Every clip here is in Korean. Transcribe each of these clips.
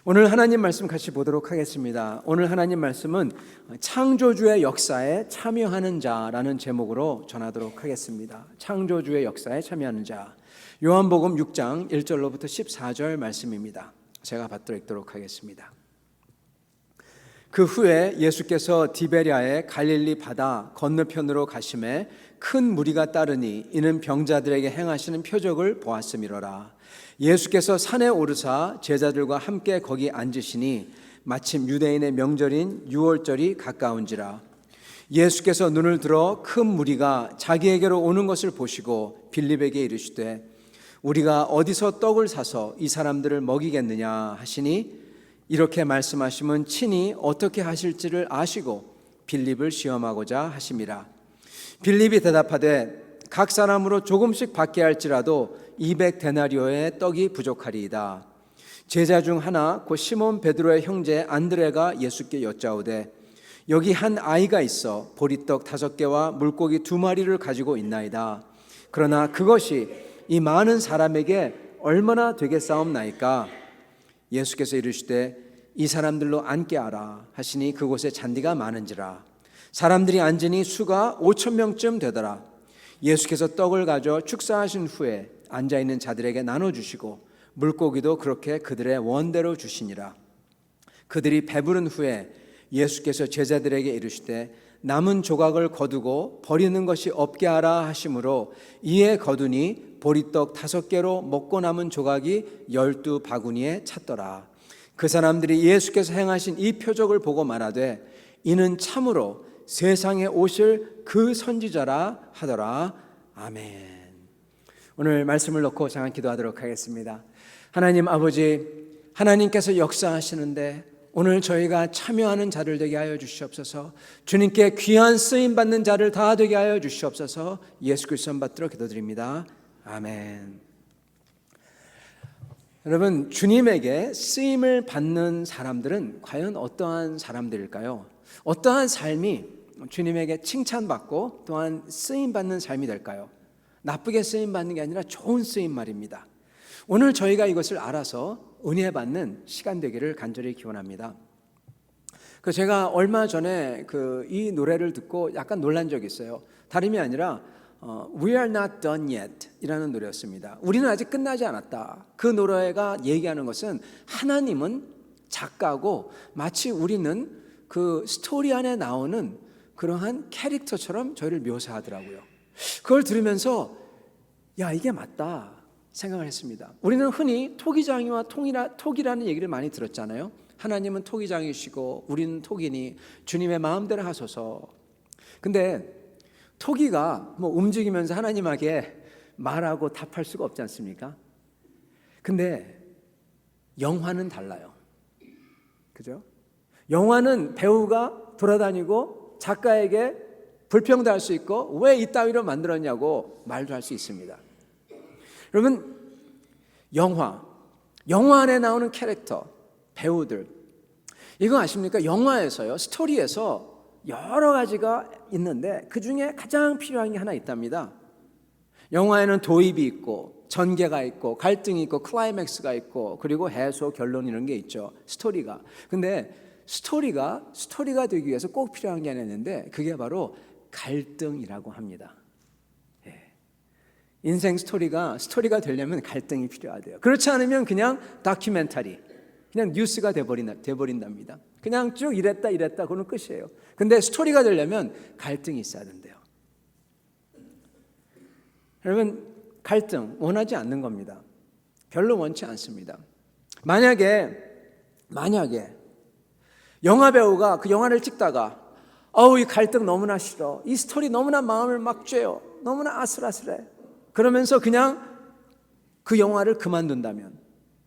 오늘 하나님 말씀 같이 보도록 하겠습니다. 오늘 하나님 말씀은 창조주의 역사에 참여하는 자라는 제목으로 전하도록 하겠습니다. 창조주의 역사에 참여하는 자. 요한복음 6장 1절로부터 14절 말씀입니다. 제가 받도록 하겠습니다. 그 후에 예수께서 디베랴의 갈릴리 바다 건너편으로 가심에 큰 무리가 따르니 이는 병자들에게 행하시는 표적을 보았음이로라. 예수께서 산에 오르사 제자들과 함께 거기 앉으시니 마침 유대인의 명절인 유월절이 가까운지라. 예수께서 눈을 들어 큰 무리가 자기에게로 오는 것을 보시고 빌립에게 이르시되 우리가 어디서 떡을 사서 이 사람들을 먹이겠느냐 하시니 이렇게 말씀하시면 친히 어떻게 하실지를 아시고 빌립을 시험하고자 하심이라. 빌립이 대답하되 각 사람으로 조금씩 받게 할지라도 200데나리오의 떡이 부족하리이다. 제자 중 하나 곧 시몬 베드로의 형제 안드레가 예수께 여짜오되 여기 한 아이가 있어 보리떡 5개와 물고기 2마리를 가지고 있나이다. 그러나 그것이 이 많은 사람에게 얼마나 되겠사옵나이까? 예수께서 이르시되 이 사람들로 앉게 하라 하시니 그곳에 잔디가 많은지라. 사람들이 앉으니 수가 5,000명쯤 되더라. 예수께서 떡을 가져 축사하신 후에 앉아있는 자들에게 나눠주시고 물고기도 그렇게 그들의 원대로 주시니라. 그들이 배부른 후에 예수께서 제자들에게 이르시되 남은 조각을 거두고 버리는 것이 없게 하라 하심으로 이에 거두니 보리떡 5개로 먹고 남은 조각이 12바구니에 찼더라. 그 사람들이 예수께서 행하신 이 표적을 보고 말하되 이는 참으로 세상에 오실 그 선지자라 하더라. 아멘. 오늘 말씀을 놓고 잠깐 기도하도록 하겠습니다. 하나님 아버지, 하나님께서 역사하시는데 오늘 저희가 참여하는 자를 되게 하여 주시옵소서. 주님께 귀한 쓰임받는 자를 다 되게 하여 주시옵소서. 예수 그리스도 받들어 기도드립니다. 아멘. 여러분, 주님에게 쓰임을 받는 사람들은 과연 어떠한 사람들일까요? 어떠한 삶이 주님에게 칭찬받고 또한 쓰임받는 삶이 될까요? 나쁘게 쓰임받는 게 아니라 좋은 쓰임 말입니다. 오늘 저희가 이것을 알아서 은혜 받는 시간 되기를 간절히 기원합니다. 제가 얼마 전에 이 노래를 듣고 약간 놀란 적이 있어요. 다름이 아니라 We are not done yet 이라는 노래였습니다. 우리는 아직 끝나지 않았다. 그 노래가 얘기하는 것은 하나님은 작가고 마치 우리는 그 스토리 안에 나오는 그러한 캐릭터처럼 저희를 묘사하더라고요. 그걸 들으면서 야, 이게 맞다 생각을 했습니다. 우리는 흔히 토기장이와 톡이라는 얘기를 많이 들었잖아요. 하나님은 토기장이시고 우리는 톡이니 주님의 마음대로 하소서. 근데 토기가 움직이면서 하나님에게 말하고 답할 수가 없지 않습니까? 근데 영화는 달라요. 그죠? 영화는 배우가 돌아다니고 작가에게 불평도 할 수 있고 왜 이따위로 만들었냐고 말도 할 수 있습니다. 여러분, 영화 안에 나오는 캐릭터, 배우들, 이거 아십니까? 영화에서요, 스토리에서 여러 가지가 있는데 그 중에 가장 필요한 게 하나 있답니다. 영화에는 도입이 있고 전개가 있고 갈등이 있고 클라이맥스가 있고 그리고 해소, 결론 이런 게 있죠. 스토리가. 근데 스토리가 되기 위해서 꼭 필요한 게 하나 있는데 그게 바로 갈등이라고 합니다. 인생 스토리가 되려면 갈등이 필요하대요. 그렇지 않으면 그냥 다큐멘터리, 그냥 뉴스가 돼버린답니다. 그냥 쭉 이랬다 그러면 끝이에요. 근데 스토리가 되려면 갈등이 있어야 된대요. 여러분, 갈등 원하지 않는 겁니다. 별로 원치 않습니다. 만약에 영화 배우가 그 영화를 찍다가 이 갈등 너무나 싫어, 이 스토리 너무나 마음을 막 쬐요, 너무나 아슬아슬해, 그러면서 그냥 그 영화를 그만둔다면,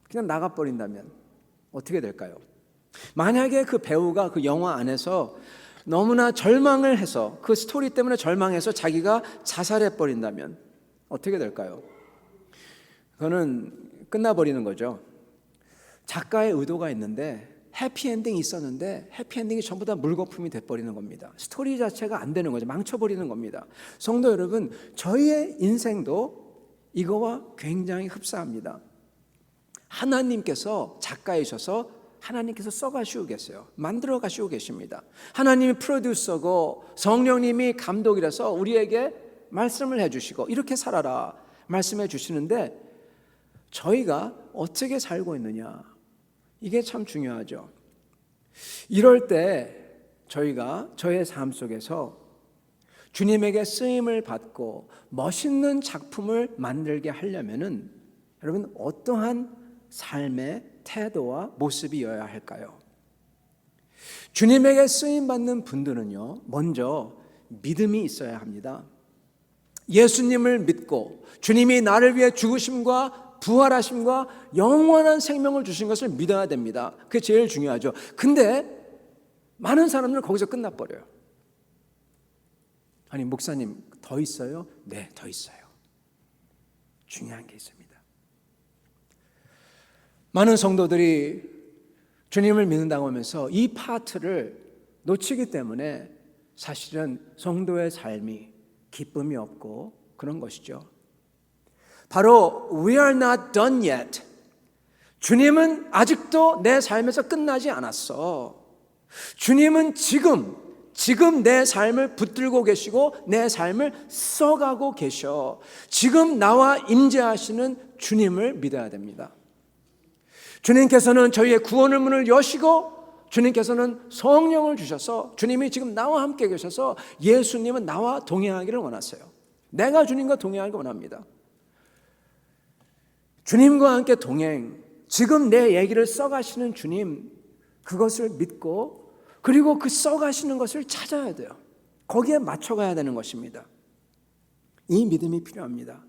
그냥 나가버린다면 어떻게 될까요? 만약에 그 배우가 그 영화 안에서 너무나 절망을 해서 그 스토리 때문에 절망해서 자기가 자살해버린다면 어떻게 될까요? 그거는 끝나버리는 거죠. 작가의 의도가 있는데 해피엔딩이 있었는데 해피엔딩이 전부 다 물거품이 돼버리는 겁니다. 스토리 자체가 안 되는 거죠. 망쳐버리는 겁니다. 성도 여러분, 저희의 인생도 이거와 굉장히 흡사합니다. 하나님께서 작가이셔서 하나님께서 써가시고 계세요. 만들어 가시고 계십니다. 하나님이 프로듀서고 성령님이 감독이라서 우리에게 말씀을 해주시고 이렇게 살아라 말씀해 주시는데 저희가 어떻게 살고 있느냐, 이게 참 중요하죠. 이럴 때 저희가 저의 삶 속에서 주님에게 쓰임을 받고 멋있는 작품을 만들게 하려면은 여러분 어떠한 삶의 태도와 모습이어야 할까요? 주님에게 쓰임 받는 분들은요, 먼저 믿음이 있어야 합니다. 예수님을 믿고 주님이 나를 위해 죽으심과 부활하심과 영원한 생명을 주신 것을 믿어야 됩니다. 그게 제일 중요하죠. 근데 많은 사람들은 거기서 끝나버려요. 아니 목사님 더 있어요? 네, 더 있어요. 중요한 게 있습니다. 많은 성도들이 주님을 믿는다고 하면서 이 파트를 놓치기 때문에 사실은 성도의 삶이 기쁨이 없고 그런 것이죠. 바로 We are not done yet. 주님은 아직도 내 삶에서 끝나지 않았어. 주님은 지금 내 삶을 붙들고 계시고 내 삶을 써가고 계셔. 지금 나와 임재하시는 주님을 믿어야 됩니다. 주님께서는 저희의 구원의 문을 여시고 주님께서는 성령을 주셔서 주님이 지금 나와 함께 계셔서 예수님은 나와 동행하기를 원하세요. 내가 주님과 동행하기를 원합니다. 주님과 함께 동행, 지금 내 얘기를 써가시는 주님, 그것을 믿고 그리고 그 써가시는 것을 찾아야 돼요. 거기에 맞춰가야 되는 것입니다. 이 믿음이 필요합니다.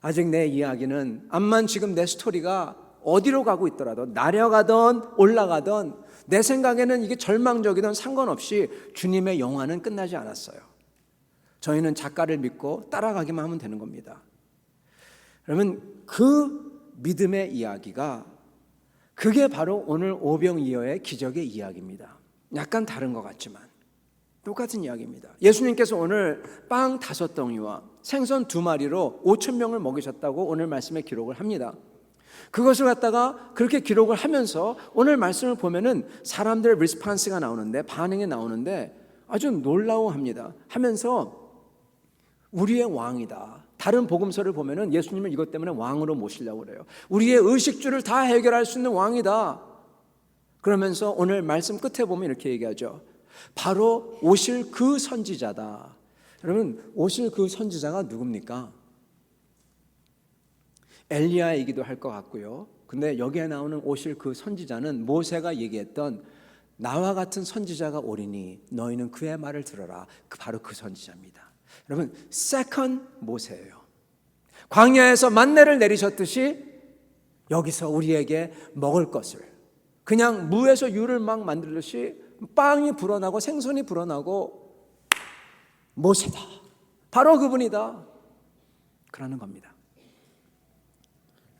아직 내 이야기는 암만 지금 내 스토리가 어디로 가고 있더라도 내려가던 올라가던 내 생각에는 이게 절망적이든 상관없이 주님의 영화는 끝나지 않았어요. 저희는 작가를 믿고 따라가기만 하면 되는 겁니다. 그러면 그 믿음의 이야기가 그게 바로 오늘 오병이어의 기적의 이야기입니다. 약간 다른 것 같지만 똑같은 이야기입니다. 예수님께서 오늘 빵 5덩이와 생선 2마리로 5,000명을 먹이셨다고 오늘 말씀에 기록을 합니다. 그것을 갖다가 그렇게 기록을 하면서 오늘 말씀을 보면은 사람들의 리스판스가 나오는데, 반응이 나오는데 아주 놀라워합니다. 하면서 우리의 왕이다. 다른 복음서를 보면은 예수님을 이것 때문에 왕으로 모시려고 그래요. 우리의 의식주를 다 해결할 수 있는 왕이다. 그러면서 오늘 말씀 끝에 보면 이렇게 얘기하죠. 바로 오실 그 선지자다. 여러분, 오실 그 선지자가 누굽니까? 엘리야이기도 할 것 같고요. 근데 여기에 나오는 오실 그 선지자는 모세가 얘기했던 나와 같은 선지자가 오리니 너희는 그의 말을 들어라. 바로 그 선지자입니다. 여러분, 세컨 모세예요. 광야에서 만나를 내리셨듯이 여기서 우리에게 먹을 것을, 그냥 무에서 유를 막 만들듯이 빵이 불어나고 생선이 불어나고 모세다. 바로 그분이다. 그러는 겁니다.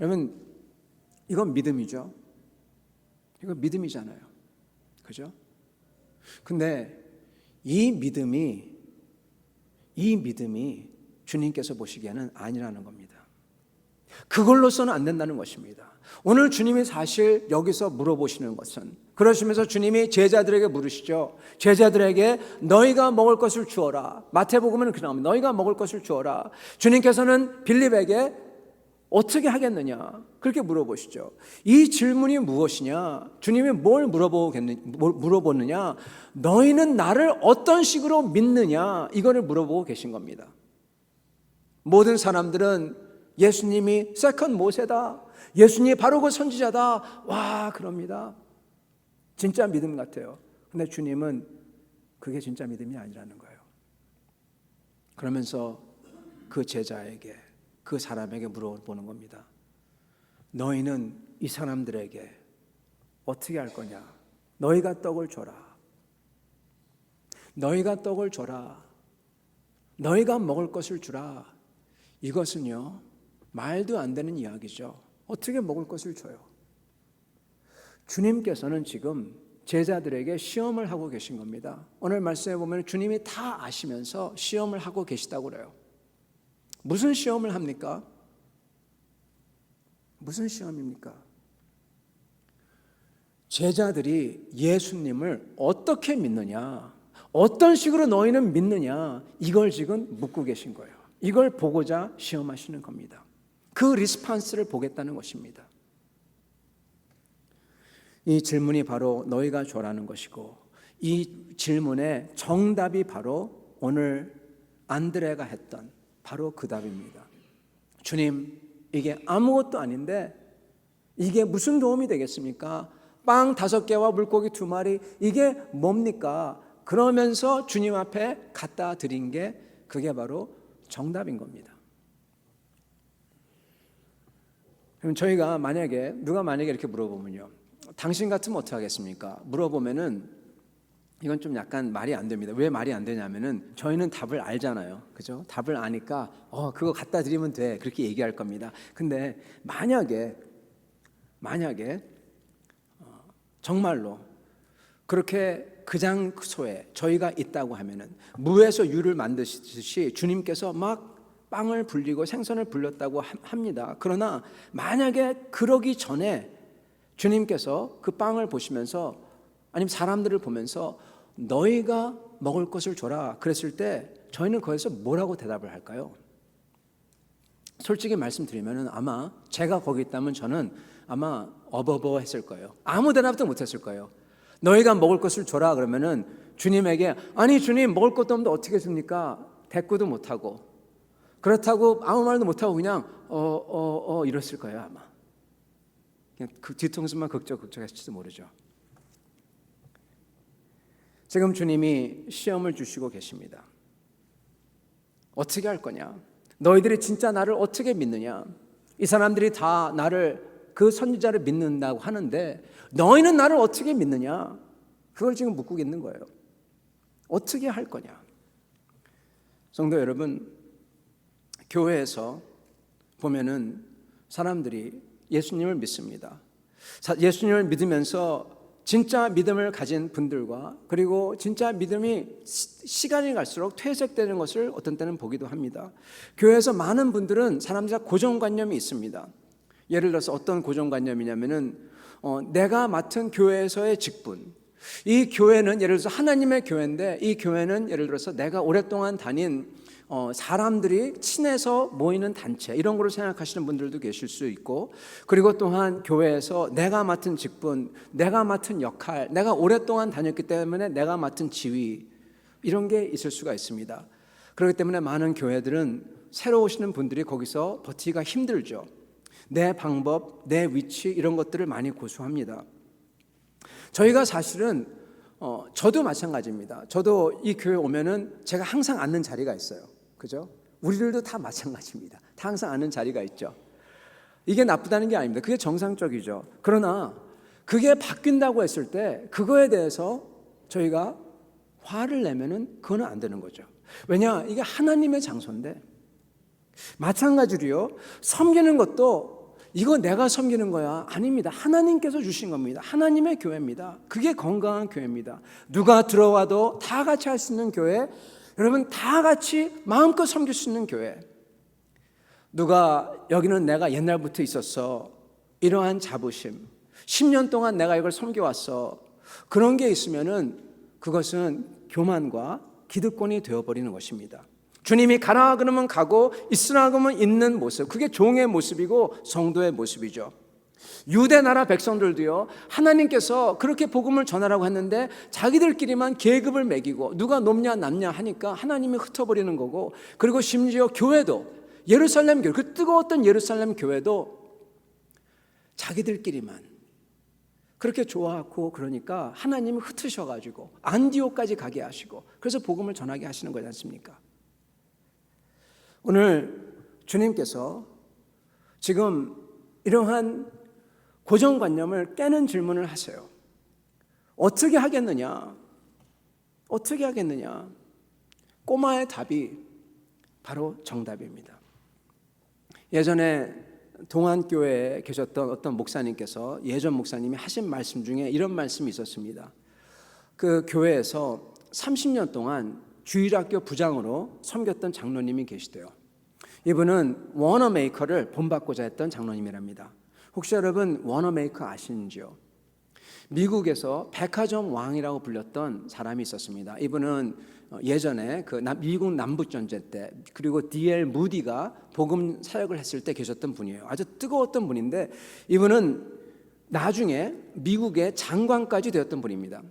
여러분, 이건 믿음이죠. 이건 믿음이잖아요. 그죠? 근데 이 믿음이 주님께서 보시기에는 아니라는 겁니다. 그걸로서는 안 된다는 것입니다. 오늘 주님이 사실 여기서 물어보시는 것은, 그러시면서 주님이 제자들에게 물으시죠. 제자들에게 너희가 먹을 것을 주어라. 마태복음은 그렇게 나옵니다. 너희가 먹을 것을 주어라. 주님께서는 빌립에게 어떻게 하겠느냐 그렇게 물어보시죠. 이 질문이 무엇이냐? 주님이 뭘 물어보느냐? 너희는 나를 어떤 식으로 믿느냐? 이거를 물어보고 계신 겁니다. 모든 사람들은 예수님이 세컨 모세다, 예수님이 바로 그 선지자다, 와 그럽니다. 진짜 믿음 같아요. 근데 주님은 그게 진짜 믿음이 아니라는 거예요. 그러면서 그 제자에게, 그 사람에게 물어보는 겁니다. 너희는 이 사람들에게 어떻게 할 거냐? 너희가 떡을 줘라. 너희가 떡을 줘라. 너희가 먹을 것을 주라. 이것은요, 말도 안 되는 이야기죠. 어떻게 먹을 것을 줘요? 주님께서는 지금 제자들에게 시험을 하고 계신 겁니다. 오늘 말씀에 보면 주님이 다 아시면서 시험을 하고 계시다고 그래요. 무슨 시험을 합니까? 무슨 시험입니까? 제자들이 예수님을 어떻게 믿느냐, 어떤 식으로 너희는 믿느냐, 이걸 지금 묻고 계신 거예요. 이걸 보고자 시험하시는 겁니다. 그 리스판스를 보겠다는 것입니다. 이 질문이 바로 너희가 조라는 것이고, 이 질문의 정답이 바로 오늘 안드레가 했던 바로 그 답입니다. 주님, 이게 아무것도 아닌데 이게 무슨 도움이 되겠습니까? 빵 5개와 물고기 2마리, 이게 뭡니까? 그러면서 주님 앞에 갖다 드린 게 그게 바로 정답인 겁니다. 그럼 저희가 누가 만약에 이렇게 물어보면요, 당신 같으면 어떻게 하겠습니까? 물어보면은 이건 좀 약간 말이 안 됩니다. 왜 말이 안 되냐면은 저희는 답을 알잖아요. 그죠? 답을 아니까 그거 갖다 드리면 돼, 그렇게 얘기할 겁니다. 근데 만약에 정말로 그렇게 그 장소에 저희가 있다고 하면은 무에서 유를 만드시듯이 주님께서 막 빵을 불리고 생선을 불렸다고 합니다. 그러나 만약에 그러기 전에 주님께서 그 빵을 보시면서, 아니면 사람들을 보면서 너희가 먹을 것을 줘라 그랬을 때 저희는 거기서 뭐라고 대답을 할까요? 솔직히 말씀드리면 아마 제가 거기 있다면 저는 아마 어버버 했을 거예요. 아무 대답도 못 했을 거예요. 너희가 먹을 것을 줘라 그러면은 주님에게, 아니 주님, 먹을 것도 없는데 어떻게 줍니까? 대꾸도 못하고, 그렇다고 아무 말도 못하고 그냥 이랬을 거예요. 아마 그냥 그 뒤통수만 극적했을지도 모르죠. 지금 주님이 시험을 주시고 계십니다. 어떻게 할 거냐? 너희들이 진짜 나를 어떻게 믿느냐? 이 사람들이 다 나를, 그 선지자를 믿는다고 하는데 너희는 나를 어떻게 믿느냐? 그걸 지금 묻고 있는 거예요. 어떻게 할 거냐? 성도 여러분, 교회에서 보면은 사람들이 예수님을 믿습니다. 예수님을 믿으면서 진짜 믿음을 가진 분들과, 그리고 진짜 믿음이 시간이 갈수록 퇴색되는 것을 어떤 때는 보기도 합니다. 교회에서 많은 분들은 사람들과 고정관념이 있습니다. 예를 들어서 어떤 고정관념이냐면은 내가 맡은 교회에서의 직분, 이 교회는 예를 들어서 하나님의 교회인데 이 교회는 예를 들어서 내가 오랫동안 다닌 사람들이 친해서 모이는 단체, 이런 걸로 생각하시는 분들도 계실 수 있고, 그리고 또한 교회에서 내가 맡은 직분, 내가 맡은 역할, 내가 오랫동안 다녔기 때문에 내가 맡은 지위, 이런 게 있을 수가 있습니다. 그렇기 때문에 많은 교회들은 새로 오시는 분들이 거기서 버티기가 힘들죠. 내 방법, 내 위치, 이런 것들을 많이 고수합니다. 저희가 사실은 저도 마찬가지입니다. 저도 이 교회 오면은 제가 항상 앉는 자리가 있어요. 그죠? 우리들도 다 마찬가지입니다. 다 항상 앉는 자리가 있죠. 이게 나쁘다는 게 아닙니다. 그게 정상적이죠. 그러나 그게 바뀐다고 했을 때 그거에 대해서 저희가 화를 내면은 그거는 안 되는 거죠. 왜냐? 이게 하나님의 장소인데. 마찬가지로요, 섬기는 것도 이거 내가 섬기는 거야, 아닙니다. 하나님께서 주신 겁니다. 하나님의 교회입니다. 그게 건강한 교회입니다. 누가 들어와도 다 같이 할 수 있는 교회, 여러분 다 같이 마음껏 섬길 수 있는 교회. 누가 여기는 내가 옛날부터 있었어, 이러한 자부심, 10년 동안 내가 이걸 섬겨왔어, 그런 게 있으면은 그것은 교만과 기득권이 되어버리는 것입니다. 주님이 가라 그러면 가고 있으라 그러면 있는 모습, 그게 종의 모습이고 성도의 모습이죠. 유대 나라 백성들도요, 하나님께서 그렇게 복음을 전하라고 했는데 자기들끼리만 계급을 매기고 누가 높냐 낮냐 하니까 하나님이 흩어버리는 거고, 그리고 심지어 교회도, 예루살렘 교회, 그 뜨거웠던 예루살렘 교회도 자기들끼리만 그렇게 좋아하고, 그러니까 하나님이 흩으셔가지고 안디옥까지 가게 하시고, 그래서 복음을 전하게 하시는 거지 않습니까? 오늘 주님께서 지금 이러한 고정관념을 깨는 질문을 하세요. 어떻게 하겠느냐? 어떻게 하겠느냐? 꼬마의 답이 바로 정답입니다. 예전에 동안교회에 계셨던 어떤 목사님께서, 예전 목사님이 하신 말씀 중에 이런 말씀이 있었습니다. 그 교회에서 30년 동안 주일학교 부장으로 섬겼던 장로님이 계시대요. 이분은 워너메이커를 본받고자 했던 장로님이랍니다. 혹시 여러분 워너메이커 아시는지요? 미국에서 백화점 왕이라고 불렸던 사람이 있었습니다. 이분은 예전에 그 미국 남북 전쟁 때 그리고 D.L. 무디가 복음 사역을 했을 때 계셨던 분이에요. 아주 뜨거웠던 분인데 이분은 나중에 미국의 장관까지 되었던 분입니다.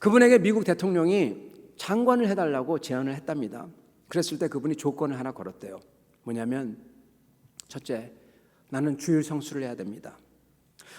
그분에게 미국 대통령이 장관을 해달라고 제안을 했답니다. 그랬을 때 그분이 조건을 하나 걸었대요. 뭐냐면 첫째, 나는 주일 성수를 해야 됩니다.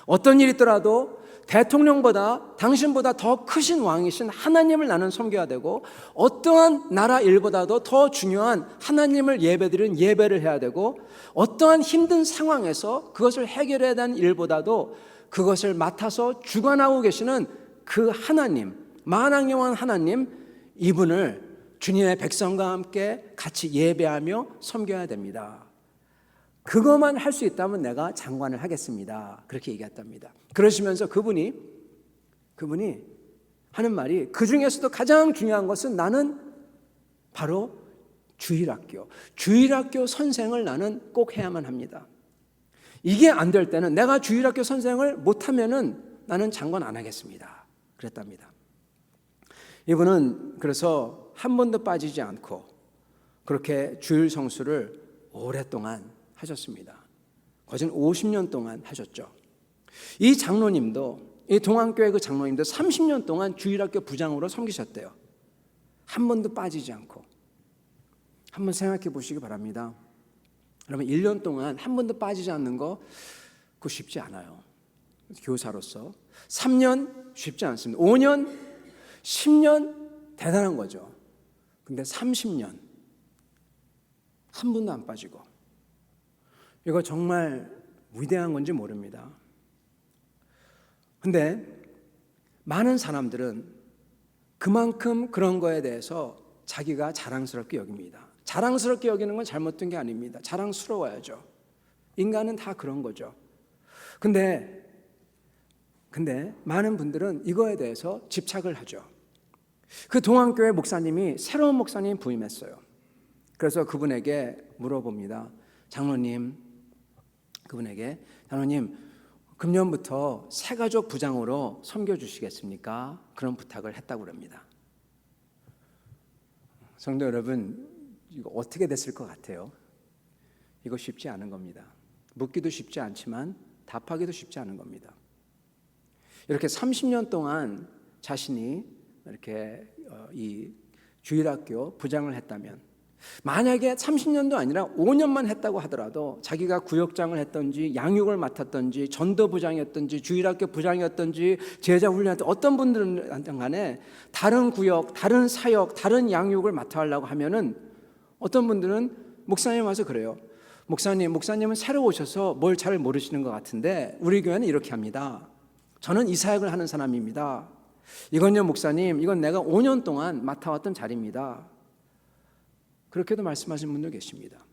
어떤 일이 있더라도 대통령보다 당신보다 더 크신 왕이신 하나님을 나는 섬겨야 되고 어떠한 나라 일보다도 더 중요한 하나님을 예배드리는 예배를 해야 되고 어떠한 힘든 상황에서 그것을 해결해야 되는 일보다도 그것을 맡아서 주관하고 계시는 그 하나님, 만왕영원 하나님, 이분을 주님의 백성과 함께 같이 예배하며 섬겨야 됩니다. 그것만 할 수 있다면 내가 장관을 하겠습니다. 그렇게 얘기했답니다. 그러시면서 그분이 하는 말이 그 중에서도 가장 중요한 것은 나는 바로 주일학교 선생을 나는 꼭 해야만 합니다. 이게 안 될 때는 내가 주일학교 선생을 못하면은 나는 장관 안 하겠습니다. 그랬답니다. 이분은 그래서 한 번도 빠지지 않고 그렇게 주일 성수를 오랫동안 하셨습니다. 거진 50년 동안 하셨죠. 이 장로님도, 이 동안교회 그 장로님도 30년 동안 주일학교 부장으로 섬기셨대요. 한 번도 빠지지 않고. 한번 생각해 보시기 바랍니다. 그러면 1년 동안 한 번도 빠지지 않는 거 그거 쉽지 않아요. 교사로서 3년 쉽지 않습니다. 5년, 10년 대단한 거죠. 근데 30년 한 번도 안 빠지고 이거 정말 위대한 건지 모릅니다. 근데 많은 사람들은 그만큼 그런 거에 대해서 자기가 자랑스럽게 여깁니다. 자랑스럽게 여기는 건 잘못된 게 아닙니다. 자랑스러워야죠. 인간은 다 그런 거죠. 근데 많은 분들은 이거에 대해서 집착을 하죠. 그 동안교회 목사님이 새로운 목사님 부임했어요. 그래서 그분에게 물어봅니다. 장로님, 금년부터 새가족 부장으로 섬겨주시겠습니까? 그런 부탁을 했다고 합니다. 성도 여러분, 이거 어떻게 됐을 것 같아요? 이거 쉽지 않은 겁니다. 묻기도 쉽지 않지만 답하기도 쉽지 않은 겁니다. 이렇게 30년 동안 자신이 이렇게 이 주일학교 부장을 했다면, 만약에 30년도 아니라 5년만 했다고 하더라도 자기가 구역장을 했든지 양육을 맡았든지 전도부장이었든지 주일학교 부장이었든지 제자훈련했던 어떤 분들은 간에 다른 구역, 다른 사역, 다른 양육을 맡아 하려고 하면은 어떤 분들은 목사님 와서 그래요. 목사님은 새로 오셔서 뭘 잘 모르시는 것 같은데 우리 교회는 이렇게 합니다. 저는 이 사역을 하는 사람입니다. 이건요 목사님, 이건 내가 5년 동안 맡아왔던 자리입니다. 그렇게도 말씀하시는 분도 계십니다.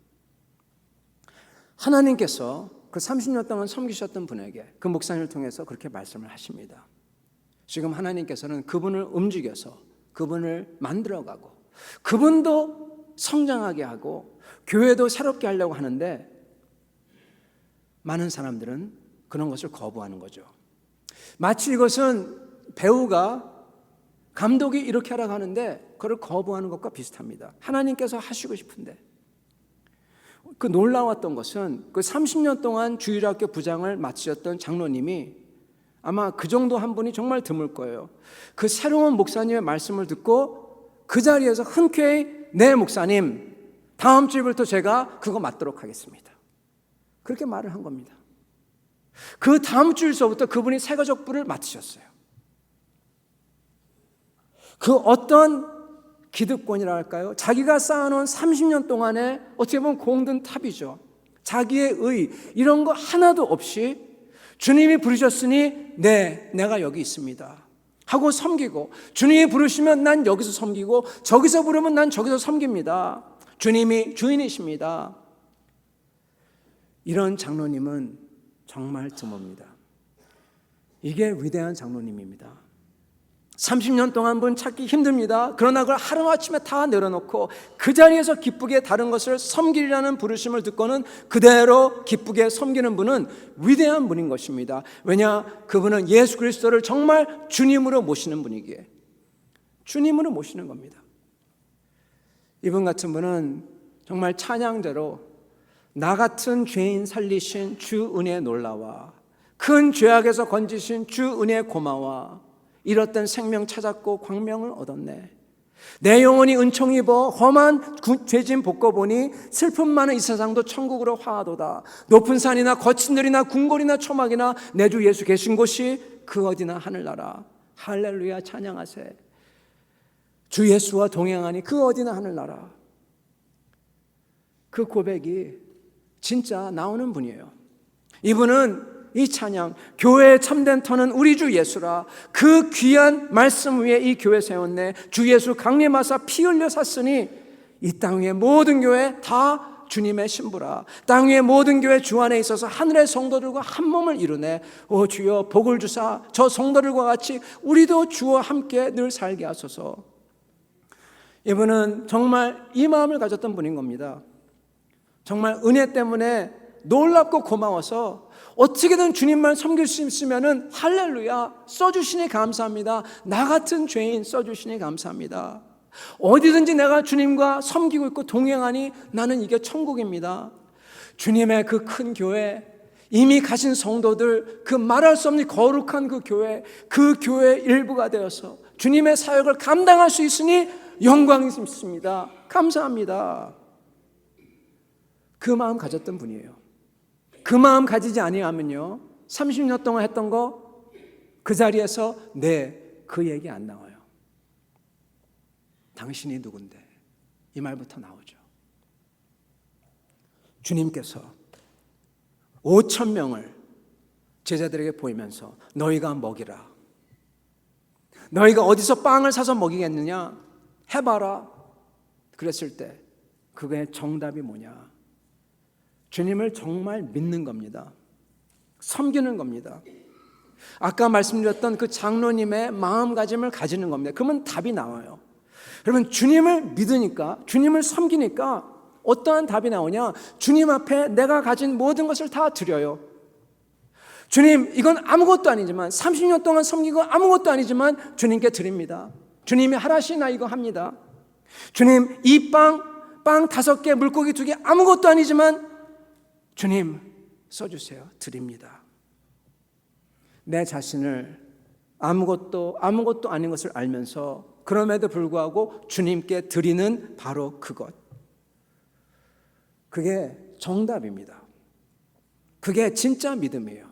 하나님께서 그 30년 동안 섬기셨던 분에게 그 목사님을 통해서 그렇게 말씀을 하십니다. 지금 하나님께서는 그분을 움직여서 그분을 만들어가고 그분도 성장하게 하고 교회도 새롭게 하려고 하는데 많은 사람들은 그런 것을 거부하는 거죠. 마치 이것은 배우가 감독이 이렇게 하라고 하는데 그걸 거부하는 것과 비슷합니다. 하나님께서 하시고 싶은데. 그 놀라웠던 것은 그 30년 동안 주일학교 부장을 맡으셨던 장로님이 아마 그 정도 한 분이 정말 드물 거예요. 그 새로운 목사님의 말씀을 듣고 그 자리에서 흔쾌히 네 목사님, 다음 주부터 제가 그거 맡도록 하겠습니다. 그렇게 말을 한 겁니다. 그 다음 주일서부터 그분이 새가족부를 맡으셨어요. 그 어떤 기득권이라 할까요? 자기가 쌓아놓은 30년 동안에 어떻게 보면 공든 탑이죠. 자기의 의 이런 거 하나도 없이 주님이 부르셨으니 네, 내가 여기 있습니다 하고 섬기고, 주님이 부르시면 난 여기서 섬기고 저기서 부르면 난 저기서 섬깁니다. 주님이 주인이십니다. 이런 장로님은 정말 드뭅니다. 이게 위대한 장로님입니다. 30년 동안 분 찾기 힘듭니다. 그러나 그걸 하루아침에 다 내려놓고 그 자리에서 기쁘게 다른 것을 섬기리라는 부르심을 듣고는 그대로 기쁘게 섬기는 분은 위대한 분인 것입니다. 왜냐? 그분은 예수 그리스도를 정말 주님으로 모시는 분이기에 주님으로 모시는 겁니다. 이분 같은 분은 정말 찬양대로 나 같은 죄인 살리신 주 은혜 놀라와 큰 죄악에서 건지신 주 은혜 고마워 잃었던 생명 찾았고 광명을 얻었네. 내 영혼이 은총 입어 험한 죄짐 벗고보니 슬픔 많은 이 세상도 천국으로 화하도다. 높은 산이나 거친 들이나 궁궐이나 초막이나 내 주 예수 계신 곳이 그 어디나 하늘나라. 할렐루야 찬양하세. 주 예수와 동행하니 그 어디나 하늘나라. 그 고백이 진짜 나오는 분이에요. 이분은 이 찬양, 교회의 참된 터는 우리 주 예수라. 그 귀한 말씀 위에 이 교회 세웠네. 주 예수 강림하사 피 흘려 샀으니 이 땅 위의 모든 교회 다 주님의 신부라. 땅 위의 모든 교회 주 안에 있어서 하늘의 성도들과 한 몸을 이루네. 오 주여 복을 주사 저 성도들과 같이 우리도 주와 함께 늘 살게 하소서. 이분은 정말 이 마음을 가졌던 분인 겁니다. 정말 은혜 때문에 놀랍고 고마워서 어떻게든 주님만 섬길 수 있으면은 할렐루야 써주시니 감사합니다. 나 같은 죄인 써주시니 감사합니다. 어디든지 내가 주님과 섬기고 있고 동행하니 나는 이게 천국입니다. 주님의 그 큰 교회, 이미 가신 성도들, 그 말할 수 없는 거룩한 그 교회의 일부가 되어서 주님의 사역을 감당할 수 있으니 영광이 있습니다. 감사합니다. 그 마음 가졌던 분이에요. 그 마음 가지지 아니하면요 30년 동안 했던 거 그 자리에서 그 얘기 안 나와요. 당신이 누군데? 이 말부터 나오죠. 주님께서 5,000명을 제자들에게 보이면서 너희가 먹이라. 너희가 어디서 빵을 사서 먹이겠느냐? 해봐라. 그랬을 때 그거의 정답이 뭐냐? 주님을 정말 믿는 겁니다. 섬기는 겁니다. 아까 말씀드렸던 그 장로님의 마음가짐을 가지는 겁니다. 그러면 답이 나와요. 여러분 주님을 믿으니까 주님을 섬기니까 어떠한 답이 나오냐? 주님 앞에 내가 가진 모든 것을 다 드려요. 주님 이건 아무것도 아니지만 30년 동안 섬기고 아무것도 아니지만 주님께 드립니다. 주님이 하라시나 이거 합니다. 주님 이 빵 5개 물고기 2개 아무것도 아니지만 주님 써주세요. 드립니다. 내 자신을 아무것도 아닌 것을 알면서 그럼에도 불구하고 주님께 드리는 바로 그것. 그게 정답입니다. 그게 진짜 믿음이에요.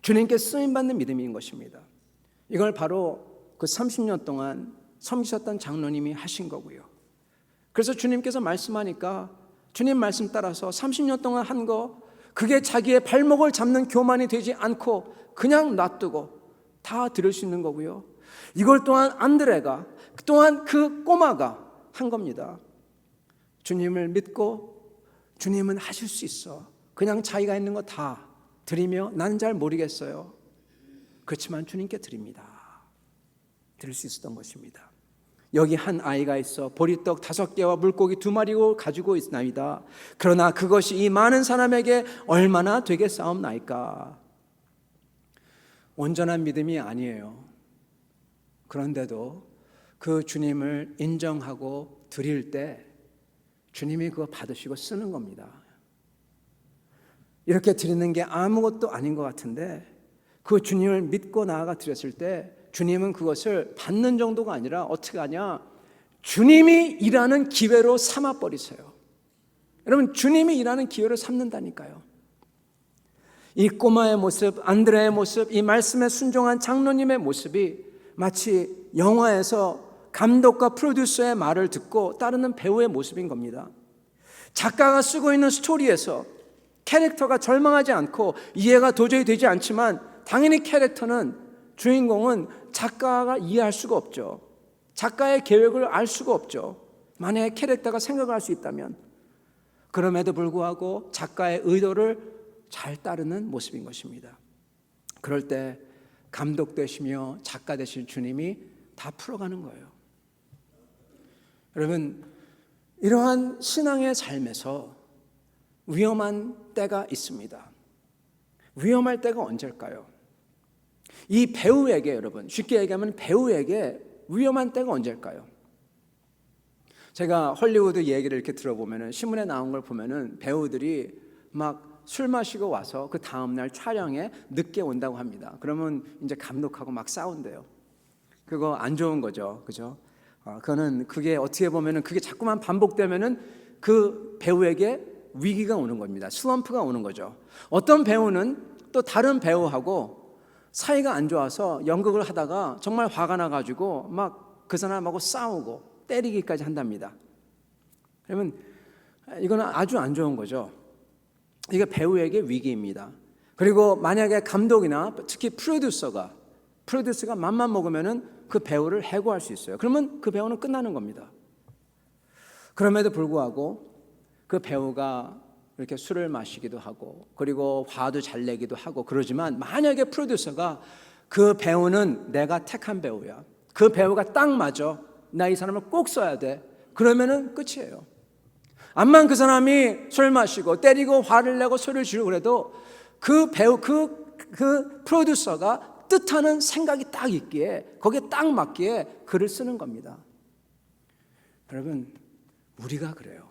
주님께 쓰임받는 믿음인 것입니다. 이걸 바로 그 30년 동안 섬기셨던 장로님이 하신 거고요. 그래서 주님께서 말씀하니까 주님 말씀 따라서 30년 동안 한 거 그게 자기의 발목을 잡는 교만이 되지 않고 그냥 놔두고 다 들을 수 있는 거고요. 이걸 또한 안드레가 또한 그 꼬마가 한 겁니다. 주님을 믿고 주님은 하실 수 있어. 그냥 자기가 있는 거 다 드리며 나는 잘 모르겠어요. 그렇지만 주님께 드립니다. 드릴 수 있었던 것입니다. 여기 한 아이가 있어 보리떡 5개와 물고기 2마리를 가지고 있나이다. 그러나 그것이 이 많은 사람에게 얼마나 되겠사옵나이까. 온전한 믿음이 아니에요. 그런데도 그 주님을 인정하고 드릴 때 주님이 그거 받으시고 쓰는 겁니다. 이렇게 드리는 게 아무것도 아닌 것 같은데 그 주님을 믿고 나아가 드렸을 때 주님은 그것을 받는 정도가 아니라 어떻게 하냐? 주님이 일하는 기회로 삼아버리세요. 여러분 주님이 일하는 기회로 삼는다니까요. 이 꼬마의 모습, 안드레의 모습, 이 말씀에 순종한 장로님의 모습이 마치 영화에서 감독과 프로듀서의 말을 듣고 따르는 배우의 모습인 겁니다. 작가가 쓰고 있는 스토리에서 캐릭터가 절망하지 않고 이해가 도저히 되지 않지만 당연히 주인공은 작가가 이해할 수가 없죠. 작가의 계획을 알 수가 없죠. 만약에 캐릭터가 생각을 할 수 있다면. 그럼에도 불구하고 작가의 의도를 잘 따르는 모습인 것입니다. 그럴 때 감독되시며 작가 되신 주님이 다 풀어가는 거예요. 여러분, 이러한 신앙의 삶에서 위험한 때가 있습니다. 위험할 때가 언제일까요? 이 배우에게, 여러분, 쉽게 얘기하면 배우에게 위험한 때가 언제일까요? 제가 헐리우드 얘기를 이렇게 들어보면은, 신문에 나온 걸 보면은 배우들이 막 술 마시고 와서 그 다음날 촬영에 늦게 온다고 합니다. 그러면 이제 감독하고 막 싸운대요. 그거 안 좋은 거죠, 그죠? 그게 어떻게 보면은 그게 자꾸만 반복되면은 그 배우에게 위기가 오는 겁니다. 슬럼프가 오는 거죠. 어떤 배우는 또 다른 배우하고 사이가 안 좋아서 연극을 하다가 정말 화가 나가지고 막 그 사람하고 싸우고 때리기까지 한답니다. 그러면 이거는 아주 안 좋은 거죠. 이게 배우에게 위기입니다. 그리고 만약에 감독이나 특히 프로듀서가 맘만 먹으면은 그 배우를 해고할 수 있어요. 그러면 그 배우는 끝나는 겁니다. 그럼에도 불구하고 그 배우가 이렇게 술을 마시기도 하고 그리고 화도 잘 내기도 하고 그러지만, 만약에 프로듀서가 그 배우는 내가 택한 배우야, 그 배우가 딱 맞아, 나 이 사람을 꼭 써야 돼, 그러면은 끝이에요. 암만 그 사람이 술 마시고 때리고 화를 내고 소리를 지르고 그래도 그 배우, 그 프로듀서가 뜻하는 생각이 딱 있기에 거기에 딱 맞기에 글을 쓰는 겁니다. 여러분, 우리가 그래요.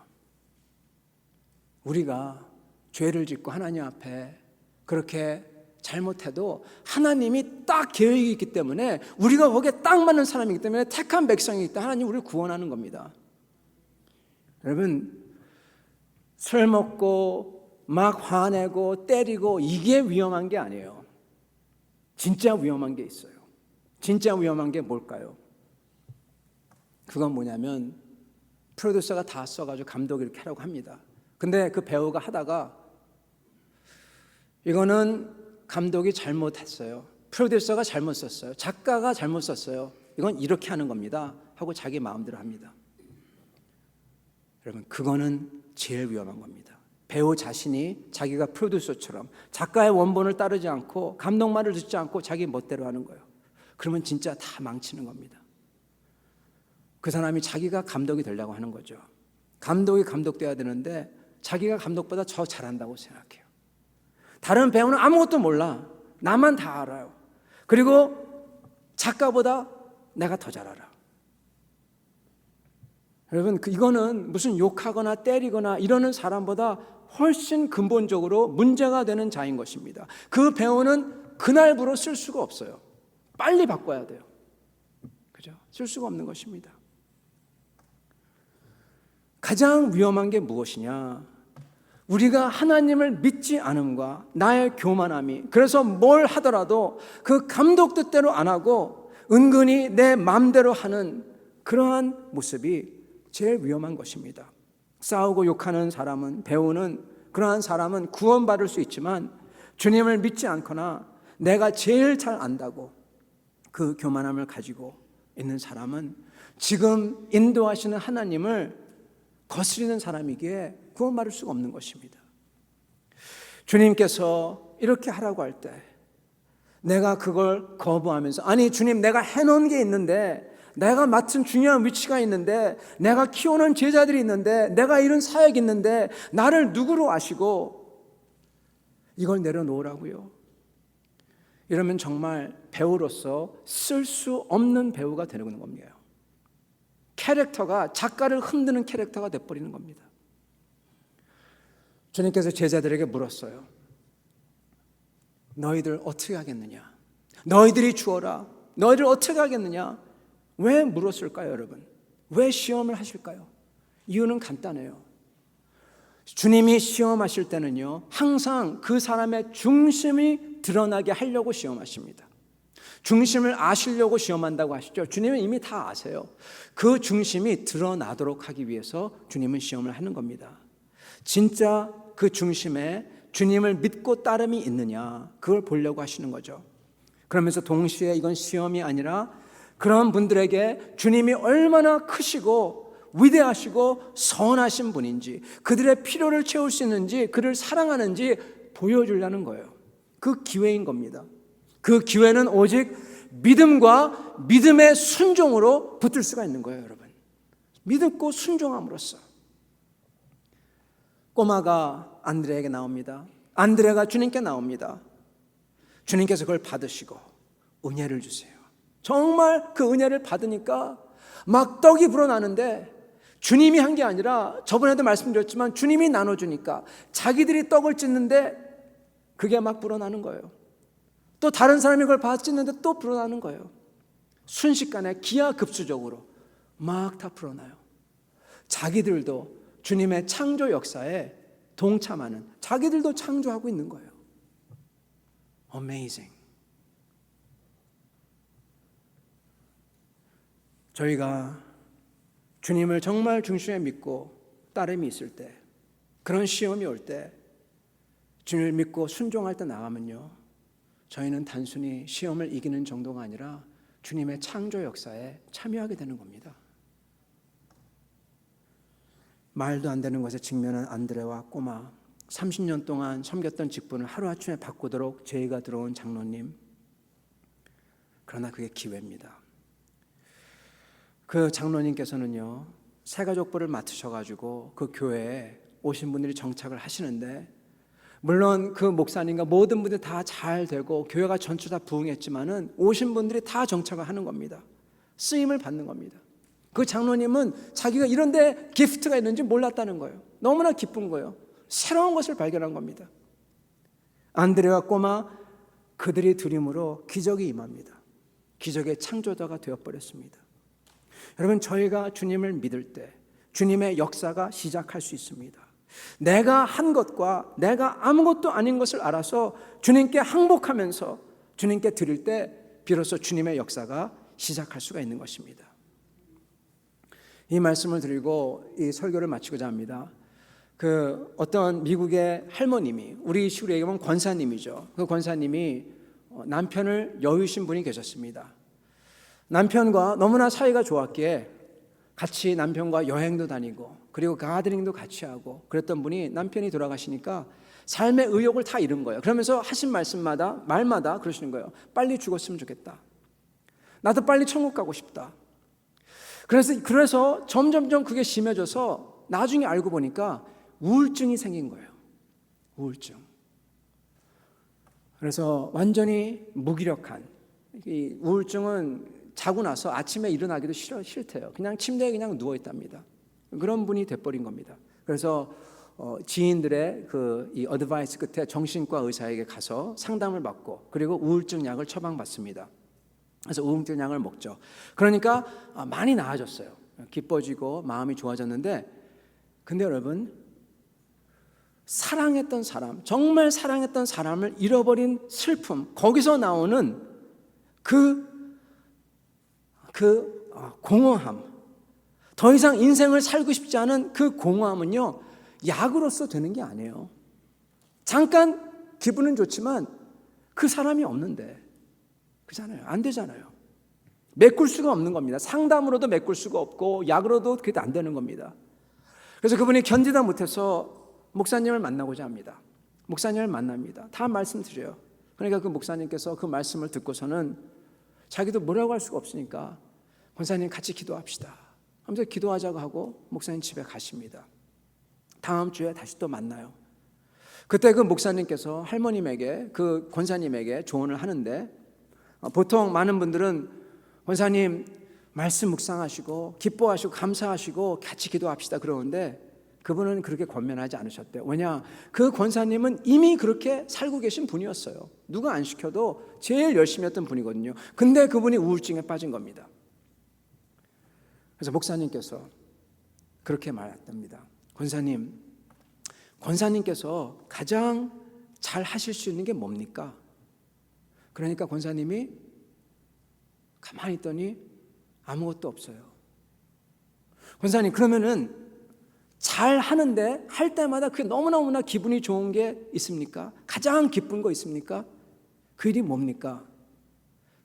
우리가 죄를 짓고 하나님 앞에 그렇게 잘못해도 하나님이 딱 계획이 있기 때문에, 우리가 거기에 딱 맞는 사람이기 때문에, 택한 백성이기 때문에 하나님 우리를 구원하는 겁니다. 여러분, 술 먹고 막 화내고 때리고 이게 위험한 게 아니에요. 진짜 위험한 게 있어요. 진짜 위험한 게 뭘까요? 그건 뭐냐면, 프로듀서가 다 써가지고 감독이 이렇게 하라고 합니다. 근데 그 배우가 하다가 이거는 감독이 잘못했어요, 프로듀서가 잘못 썼어요, 작가가 잘못 썼어요, 이건 이렇게 하는 겁니다 하고 자기 마음대로 합니다. 여러분, 그거는 제일 위험한 겁니다. 배우 자신이 자기가 프로듀서처럼 작가의 원본을 따르지 않고 감독 말을 듣지 않고 자기 멋대로 하는 거예요. 그러면 진짜 다 망치는 겁니다. 그 사람이 자기가 감독이 되려고 하는 거죠. 감독이 감독돼야 되는데 자기가 감독보다 더 잘한다고 생각해요. 다른 배우는 아무것도 몰라, 나만 다 알아요. 그리고 작가보다 내가 더 잘 알아. 여러분, 이거는 무슨 욕하거나 때리거나 이러는 사람보다 훨씬 근본적으로 문제가 되는 자인 것입니다. 그 배우는 그날부로 쓸 수가 없어요. 빨리 바꿔야 돼요. 그죠? 쓸 수가 없는 것입니다. 가장 위험한 게 무엇이냐? 우리가 하나님을 믿지 않음과 나의 교만함이, 그래서 뭘 하더라도 그 감독 뜻대로 안 하고 은근히 내 마음대로 하는 그러한 모습이 제일 위험한 것입니다. 싸우고 욕하는 사람은, 배우는, 그러한 사람은 구원받을 수 있지만, 주님을 믿지 않거나 내가 제일 잘 안다고 그 교만함을 가지고 있는 사람은 지금 인도하시는 하나님을 거스리는 사람이기에 구원받을 수가 없는 것입니다. 주님께서 이렇게 하라고 할 때 내가 그걸 거부하면서, 아니 주님, 내가 해놓은 게 있는데, 내가 맡은 중요한 위치가 있는데, 내가 키우는 제자들이 있는데, 내가 이런 사역이 있는데 나를 누구로 아시고 이걸 내려놓으라고요? 이러면 정말 배우로서 쓸 수 없는 배우가 되는 겁니다. 캐릭터가, 작가를 흔드는 캐릭터가 돼버리는 겁니다. 주님께서 제자들에게 물었어요. 너희들 어떻게 하겠느냐? 너희들이 주어라. 너희들 어떻게 하겠느냐? 왜 물었을까요, 여러분? 왜 시험을 하실까요? 이유는 간단해요. 주님이 시험하실 때는요, 항상 그 사람의 중심이 드러나게 하려고 시험하십니다. 중심을 아시려고 시험한다고 하시죠. 주님은 이미 다 아세요. 그 중심이 드러나도록 하기 위해서 주님은 시험을 하는 겁니다. 진짜 그 중심에 주님을 믿고 따름이 있느냐, 그걸 보려고 하시는 거죠. 그러면서 동시에 이건 시험이 아니라 그런 분들에게 주님이 얼마나 크시고 위대하시고 선하신 분인지, 그들의 필요를 채울 수 있는지, 그를 사랑하는지 보여주려는 거예요. 그 기회인 겁니다. 그 기회는 오직 믿음과 믿음의 순종으로 붙들 수가 있는 거예요, 여러분. 믿고 순종함으로써. 꼬마가 안드레에게 나옵니다. 안드레가 주님께 나옵니다. 주님께서 그걸 받으시고 은혜를 주세요. 정말 그 은혜를 받으니까 막 떡이 불어나는데, 주님이 한 게 아니라 저번에도 말씀드렸지만 주님이 나눠주니까 자기들이 떡을 찢는데 그게 막 불어나는 거예요. 또 다른 사람이 그걸 받아 찢는데 또 불어나는 거예요. 순식간에 기하급수적으로 막 다 불어나요. 자기들도 주님의 창조 역사에 동참하는, 자기들도 창조하고 있는 거예요. Amazing. 저희가 주님을 정말 중심에 믿고 따름이 있을 때, 그런 시험이 올 때 주님을 믿고 순종할 때 나가면요, 저희는 단순히 시험을 이기는 정도가 아니라 주님의 창조 역사에 참여하게 되는 겁니다. 말도 안 되는 것에 직면한 안드레와 꼬마, 30년 동안 섬겼던 직분을 하루아침에 바꾸도록 제의가 들어온 장로님. 그러나 그게 기회입니다. 그 장로님께서는요, 새가족부를 맡으셔가지고 그 교회에 오신 분들이 정착을 하시는데, 물론 그 목사님과 모든 분들이 다 잘 되고 교회가 전체 다 부흥했지만은 오신 분들이 다 정착을 하는 겁니다. 쓰임을 받는 겁니다. 그 장로님은 자기가 이런 데 기프트가 있는지 몰랐다는 거예요. 너무나 기쁜 거예요. 새로운 것을 발견한 겁니다. 안드레와 꼬마, 그들이 드림으로 기적이 임합니다. 기적의 창조자가 되어버렸습니다. 여러분, 저희가 주님을 믿을 때 주님의 역사가 시작할 수 있습니다. 내가 한 것과 내가 아무것도 아닌 것을 알아서 주님께 항복하면서 주님께 드릴 때 비로소 주님의 역사가 시작할 수가 있는 것입니다. 이 말씀을 드리고 이 설교를 마치고자 합니다. 그 어떤 미국의 할머님이, 우리 식으로 얘기하면 권사님이죠. 그 권사님이 남편을 여유신 분이 계셨습니다. 남편과 너무나 사이가 좋았기에 같이 남편과 여행도 다니고 그리고 가드닝도 같이 하고 그랬던 분이 남편이 돌아가시니까 삶의 의욕을 다 잃은 거예요. 그러면서 하신 말마다 그러시는 거예요. 빨리 죽었으면 좋겠다. 나도 빨리 천국 가고 싶다. 그래서 점점점 그게 심해져서 나중에 알고 보니까 우울증이 생긴 거예요. 우울증. 그래서 완전히 무기력한, 이 우울증은 자고 나서 아침에 일어나기도 싫대요. 그냥 침대에 그냥 누워 있답니다. 그런 분이 돼버린 겁니다. 그래서 지인들의 이 어드바이스 끝에 정신과 의사에게 가서 상담을 받고 그리고 우울증 약을 처방받습니다. 그래서 우울증 약을 먹죠. 그러니까 많이 나아졌어요. 기뻐지고 마음이 좋아졌는데, 근데 여러분, 사랑했던 사람, 정말 사랑했던 사람을 잃어버린 슬픔, 거기서 나오는 그 공허함, 더 이상 인생을 살고 싶지 않은 그 공허함은요, 약으로서 되는 게 아니에요. 잠깐 기분은 좋지만 그 사람이 없는데, 그잖아요. 안 되잖아요. 메꿀 수가 없는 겁니다. 상담으로도 메꿀 수가 없고 약으로도 그게 안 되는 겁니다. 그래서 그분이 견디다 못해서 목사님을 만나고자 합니다. 목사님을 만납니다. 다 말씀드려요. 그러니까 그 목사님께서 그 말씀을 듣고서는 자기도 뭐라고 할 수가 없으니까 권사님 같이 기도합시다 하면서 기도하자고 하고 목사님 집에 가십니다. 다음 주에 다시 또 만나요. 그때 그 목사님께서 할머님에게, 그 권사님에게 조언을 하는데, 보통 많은 분들은 권사님 말씀 묵상하시고 기뻐하시고 감사하시고 같이 기도합시다 그러는데, 그분은 그렇게 권면하지 않으셨대요. 왜냐? 그 권사님은 이미 그렇게 살고 계신 분이었어요. 누가 안 시켜도 제일 열심히 했던 분이거든요. 근데 그분이 우울증에 빠진 겁니다. 그래서 목사님께서 그렇게 말했답니다. 권사님께서 가장 잘 하실 수 있는 게 뭡니까? 그러니까 권사님이 가만히 있더니 아무것도 없어요. 권사님, 그러면은 잘 하는데 할 때마다 그게 너무나 기분이 좋은 게 있습니까? 가장 기쁜 거 있습니까? 그 일이 뭡니까?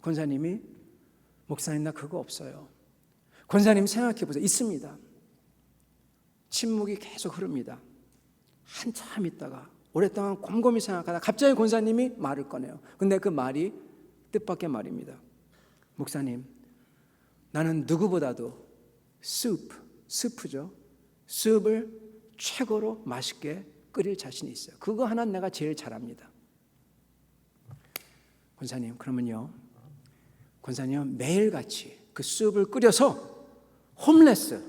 권사님이, 목사님 나 그거 없어요. 권사님 생각해 보세요. 있습니다. 침묵이 계속 흐릅니다. 한참 있다가 오랫동안 곰곰이 생각하다 갑자기 권사님이 말을 꺼내요. 근데 그 말이 뜻밖의 말입니다. 목사님, 나는 누구보다도 스프죠. 스프를 최고로 맛있게 끓일 자신이 있어요. 그거 하나 내가 제일 잘합니다. 권사님, 그러면요, 권사님 매일같이 그 스프를 끓여서 홈레스에게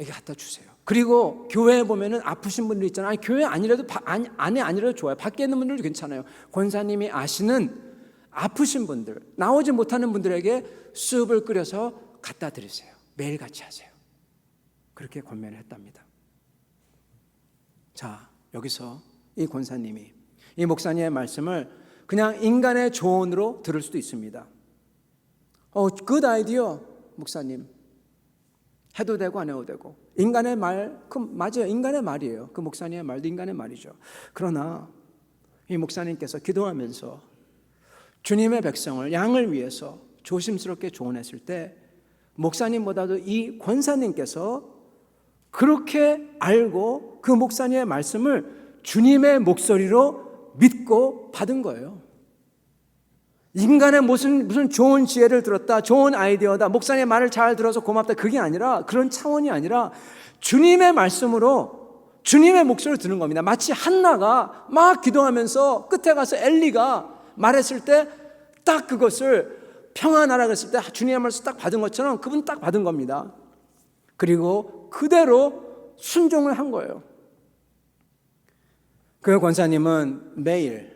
갖다 주세요. 그리고 교회에 보면은 아프신 분들 있잖아요. 아니, 교회 아니라도 안에 아니라도 좋아요. 밖에 있는 분들도 괜찮아요. 권사님이 아시는 아프신 분들, 나오지 못하는 분들에게 스프를 끓여서 갖다 드리세요. 매일같이 하세요. 그렇게 권면을 했답니다. 자, 여기서 이 권사님이 이 목사님의 말씀을 그냥 인간의 조언으로 들을 수도 있습니다. good idea, 목사님. 해도 되고 안 해도 되고. 인간의 말, 맞아요. 인간의 말이에요. 그 목사님의 말도 인간의 말이죠. 그러나 이 목사님께서 기도하면서 주님의 백성을, 양을 위해서 조심스럽게 조언했을 때 목사님보다도 이 권사님께서 그렇게 알고 그 목사님의 말씀을 주님의 목소리로 믿고 받은 거예요. 인간의 무슨 좋은 지혜를 들었다, 좋은 아이디어다, 목사님의 말을 잘 들어서 고맙다, 그게 아니라, 그런 차원이 아니라 주님의 말씀으로 주님의 목소리를 듣는 겁니다. 마치 한나가 막 기도하면서 끝에 가서 엘리가 말했을 때 딱 그것을 평안하라 그랬을 때 주님의 말씀 딱 받은 것처럼 그분 딱 받은 겁니다. 그리고 그대로 순종을 한 거예요. 그 권사님은 매일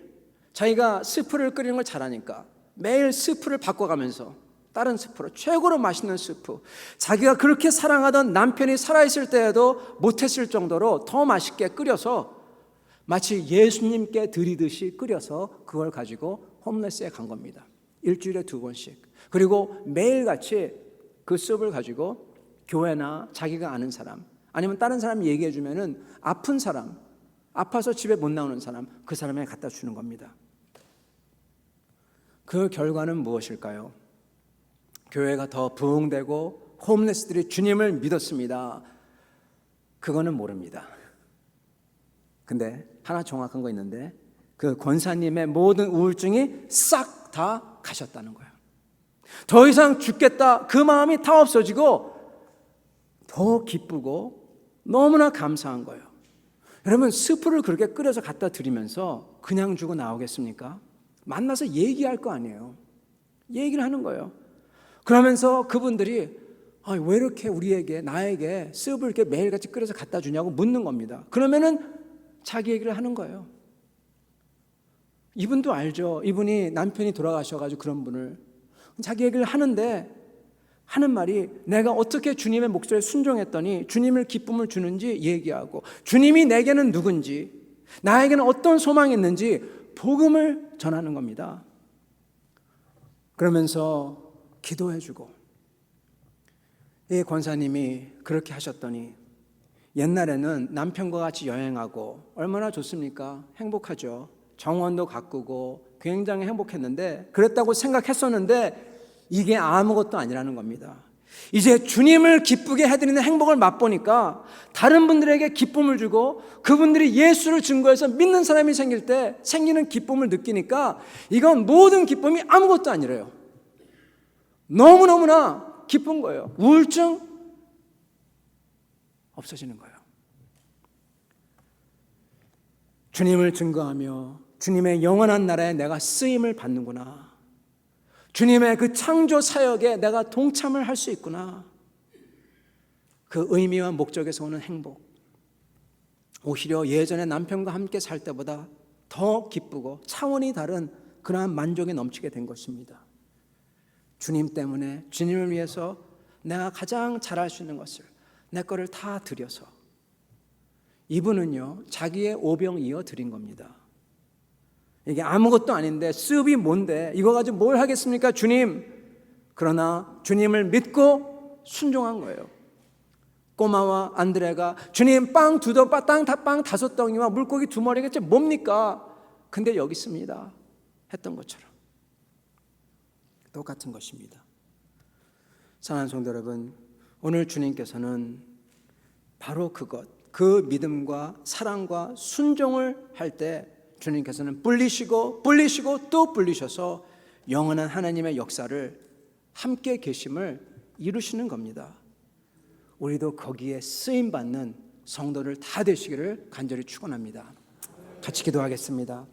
자기가 스프를 끓이는 걸 잘하니까 매일 스프를 바꿔가면서 다른 스프로, 최고로 맛있는 스프, 자기가 그렇게 사랑하던 남편이 살아있을 때에도 못했을 정도로 더 맛있게 끓여서 마치 예수님께 드리듯이 끓여서 그걸 가지고 홈레스에 간 겁니다. 일주일에 2번씩. 그리고 매일같이 그 스프를 가지고 교회나 자기가 아는 사람, 아니면 다른 사람이 얘기해 주면은 아픈 사람, 아파서 집에 못 나오는 사람, 그 사람에게 갖다 주는 겁니다. 그 결과는 무엇일까요? 교회가 더 부흥되고 홈레스들이 주님을 믿었습니다. 그거는 모릅니다. 근데 하나 정확한 거 있는데 그 권사님의 모든 우울증이 싹 다 가셨다는 거예요. 더 이상 죽겠다 그 마음이 다 없어지고 더 기쁘고 너무나 감사한 거예요. 여러분, 스프를 그렇게 끓여서 갖다 드리면서 그냥 주고 나오겠습니까? 만나서 얘기할 거 아니에요. 얘기를 하는 거예요. 그러면서 그분들이 왜 이렇게 우리에게, 나에게 스프를 이렇게 매일같이 끓여서 갖다 주냐고 묻는 겁니다. 그러면은 자기 얘기를 하는 거예요. 이분도 알죠. 이분이 남편이 돌아가셔가지고 그런 분을 자기 얘기를 하는데 하는 말이 내가 어떻게 주님의 목소리에 순종했더니 주님을 기쁨을 주는지 얘기하고 주님이 내게는 누군지 나에게는 어떤 소망이 있는지 복음을 전하는 겁니다. 그러면서 기도해주고 이 권사님이 그렇게 하셨더니 옛날에는 남편과 같이 여행하고 얼마나 좋습니까? 행복하죠. 정원도 가꾸고 굉장히 행복했는데 그랬다고 생각했었는데 이게 아무것도 아니라는 겁니다. 이제 주님을 기쁘게 해드리는 행복을 맛보니까 다른 분들에게 기쁨을 주고 그분들이 예수를 증거해서 믿는 사람이 생길 때 생기는 기쁨을 느끼니까 이건 모든 기쁨이 아무것도 아니래요. 너무너무나 기쁜 거예요. 우울증 없어지는 거예요. 주님을 증거하며 주님의 영원한 나라에 내가 쓰임을 받는구나. 주님의 그 창조 사역에 내가 동참을 할 수 있구나. 그 의미와 목적에서 오는 행복. 오히려 예전에 남편과 함께 살 때보다 더 기쁘고 차원이 다른 그러한 만족이 넘치게 된 것입니다. 주님 때문에, 주님을 위해서 내가 가장 잘할 수 있는 것을 내 거를 다 드려서 이분은요 자기의 오병이어 드린 겁니다. 이게 아무것도 아닌데 습이 뭔데 이거 가지고 뭘 하겠습니까 주님? 그러나 주님을 믿고 순종한 거예요. 꼬마와 안드레가 주님 빵 5덩이와 물고기 2마리겠지 뭡니까? 근데 여기 있습니다 했던 것처럼 똑같은 것입니다. 사랑하는 성도 여러분, 오늘 주님께서는 바로 그것, 그 믿음과 사랑과 순종을 할 때 주님께서는 불리시고 또 불리셔서 영원한 하나님의 역사를 함께 계심을 이루시는 겁니다. 우리도 거기에 쓰임 받는 성도들 다 되시기를 간절히 축원합니다. 같이 기도하겠습니다.